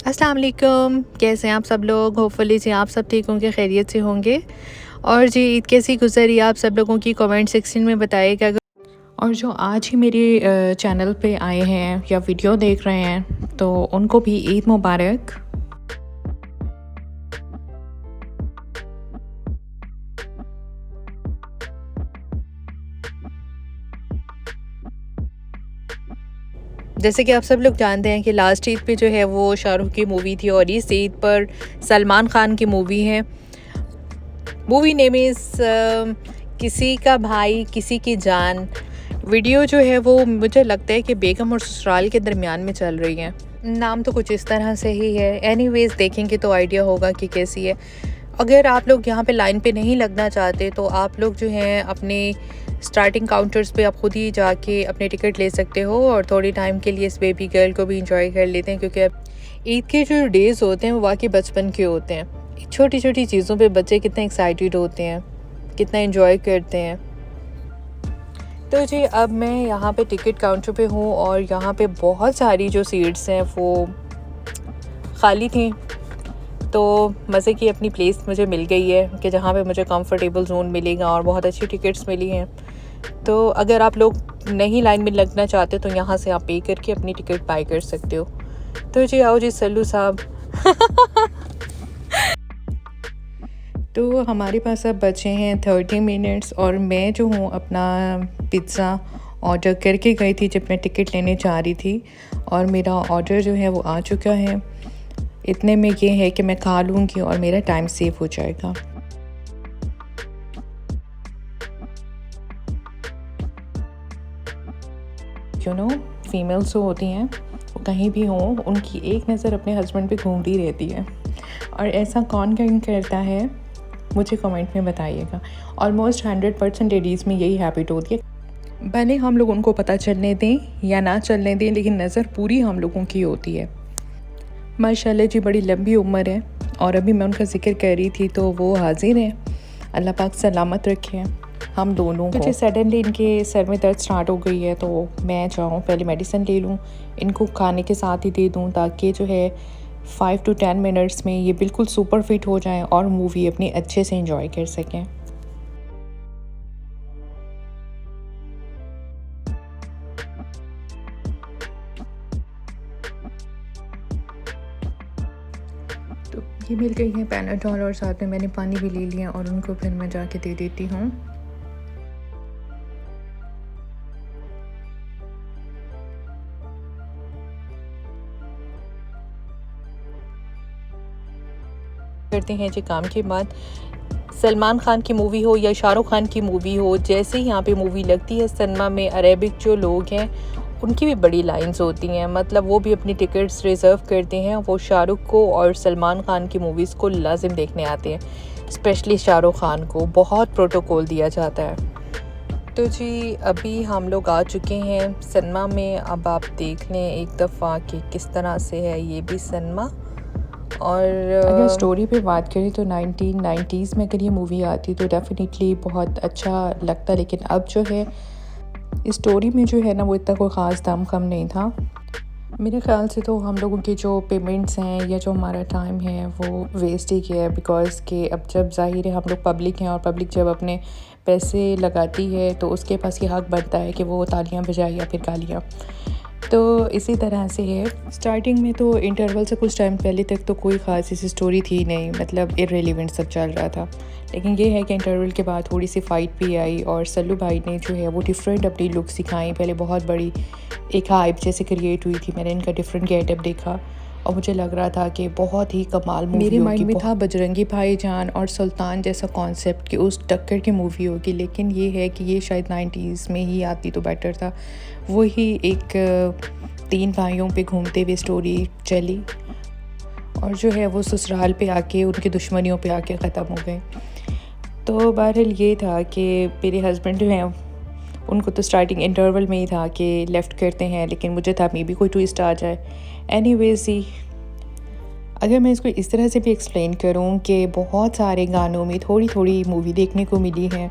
अस्सलाम वालेकुम, कैसे हैं आप सब लोग। होपफुली जी आप सब ठीक होंगे, खैरियत से होंगे। और जी ईद कैसी गुजरी आप सब लोगों की कमेंट सेक्शन में बताइएगा। और जो आज ही मेरे चैनल पे आए हैं या वीडियो देख रहे हैं तो उनको भी ईद मुबारक। जैसे कि आप सब लोग जानते हैं कि लास्ट ईद पे जो है वो शाहरुख की मूवी थी और इस ईद पर सलमान खान की मूवी है। मूवी नेम इज़ किसी का भाई किसी की जान। वीडियो जो है वो मुझे लगता है कि बेगम और ससुराल के दरमियान में चल रही है। नाम तो कुछ इस तरह से ही है। एनीवेज देखेंगे तो आइडिया होगा कि कैसी है। अगर आप लोग यहाँ पे लाइन पे नहीं लगना चाहते तो आप लोग जो हैं अपने स्टार्टिंग काउंटर्स पे आप खुद ही जाके अपने टिकट ले सकते हो और थोड़ी टाइम के लिए इस बेबी गर्ल को भी इंजॉय कर लेते हैं, क्योंकि अब ईद के जो डेज़ होते हैं वो वाकई बचपन के होते हैं। छोटी छोटी चीज़ों पे बच्चे कितने एक्साइटेड होते हैं, कितना एंजॉय करते हैं। तो जी अब मैं यहाँ पे टिकट काउंटर पे हूँ और यहाँ पे बहुत सारी जो सीट्स हैं वो खाली थी, तो मज़े की अपनी प्लेस मुझे मिल गई है कि जहाँ पे मुझे कंफर्टेबल जोन मिलेगा और बहुत अच्छी टिकट्स मिली हैं। तो अगर आप लोग नहीं लाइन में लगना चाहते तो यहाँ से आप पे करके अपनी टिकट बाय कर सकते हो। तो जी आओ जी सल्लू साहब। तो हमारे पास अब बचे हैं 30 मिनट्स और मैं जो हूँ अपना पिज़्ज़ा ऑर्डर करके गई थी जब मैं टिकट लेने जा रही थी, और मेरा ऑर्डर जो है वो आ चुका है। इतने में ये है कि मैं खा लूँगी और मेरा टाइम सेव हो जाएगा। फीमेल्स जो होती हैं वो कहीं भी हों उनकी एक नज़र अपने हस्बैंड पे घूमती रहती है, और ऐसा कौन करता है मुझे कमेंट में बताइएगा। ऑलमोस्ट 100% लेडीज़ में यही हैबिट होती है। भले हम लोग उनको पता चलने दें या ना चलने दें, लेकिन नज़र पूरी हम लोगों की होती है। माशाल्लाह जी बड़ी लंबी उम्र है, और अभी मैं उनका जिक्र कर रही थी तो वो हाजिर हैं। अल्लाह पाक सलामत रखे हम दोनों को। मुझे सडनली इनके सर में दर्द स्टार्ट हो गई है, तो मैं चाहूँ पहले मेडिसिन ले लूँ, इनको खाने के साथ ही दे दूँ, ताकि जो है 5 to 10 मिनट्स में ये बिल्कुल सुपर फिट हो जाएं और मूवी अपनी अच्छे से एंजॉय कर सकें। तो ये मिल गई है पैनाडोल और साथ में मैंने पानी भी ले लिया, और उनको फिर मैं जाके दे देती हूँ। करते हैं जी काम के बाद। सलमान खान की मूवी हो या शाहरुख खान की मूवी हो, जैसे ही यहाँ पे मूवी लगती है सिनेमा में, अरेबिक जो लोग हैं उनकी भी बड़ी लाइंस होती हैं। मतलब वो भी अपनी टिकट्स रिज़र्व करते हैं। वो शाहरुख को और सलमान खान की मूवीज़ को लाजिम देखने आते हैं। स्पेशली शाहरुख खान को बहुत प्रोटोकॉल दिया जाता है। तो जी अभी हम लोग आ चुके हैं सिनेमा में। अब आप देख लें एक दफ़ा कि किस तरह से है ये भी सिनेमा। और अगर स्टोरी पे बात करें तो 1990s में अगर ये मूवी आती तो डेफिनेटली बहुत अच्छा लगता, लेकिन अब जो है स्टोरी में जो है ना वो इतना कोई ख़ास दाम कम नहीं था। मेरे ख़्याल से तो हम लोगों के जो पेमेंट्स हैं या जो हमारा टाइम है वो वेस्ट ही किया है, बिकॉज़ कि अब जब ज़ाहिर है हम लोग पब्लिक हैं और पब्लिक जब अपने पैसे लगाती है तो उसके पास ये हक़ बनता है कि वो तालियां बजाए या फिर गालियाँ। तो इसी तरह से है। स्टार्टिंग में तो इंटरवल से कुछ टाइम पहले तक तो कोई ख़ास ऐसी स्टोरी थी नहीं, मतलब इररिलेवेंट सब चल रहा था। लेकिन ये है कि इंटरवल के बाद थोड़ी सी फ़ाइट भी आई और सल्लू भाई ने जो है वो डिफरेंट अपनी लुक सिखाई। पहले बहुत बड़ी एक हाइप जैसे क्रिएट हुई थी, मैंने इनका डिफरेंट गेटअप देखा और मुझे लग रहा था कि बहुत ही कमाल मूवी होगी। मेरे माइंड में था बजरंगी भाईजान और सुल्तान जैसा कॉन्सेप्ट कि उस टक्कर की मूवी होगी, लेकिन ये है कि ये शायद 90s में ही आती तो बेटर था। वही एक 3 भाइयों पे घूमते हुए स्टोरी चली और जो है वो ससुराल पे आके उनकी दुश्मनियों पे आके ख़त्म हो गए। तो बहरहाल ये था कि मेरे हस्बैंड जो हैं उनको तो स्टार्टिंग इंटरवल में ही था कि लेफ़्ट करते हैं, लेकिन मुझे था मे बी कोई ट्विस्ट आ जाए। एनीवेज़ ही अगर मैं इसको इस तरह से भी एक्सप्लेन करूं कि बहुत सारे गानों में थोड़ी थोड़ी मूवी देखने को मिली है,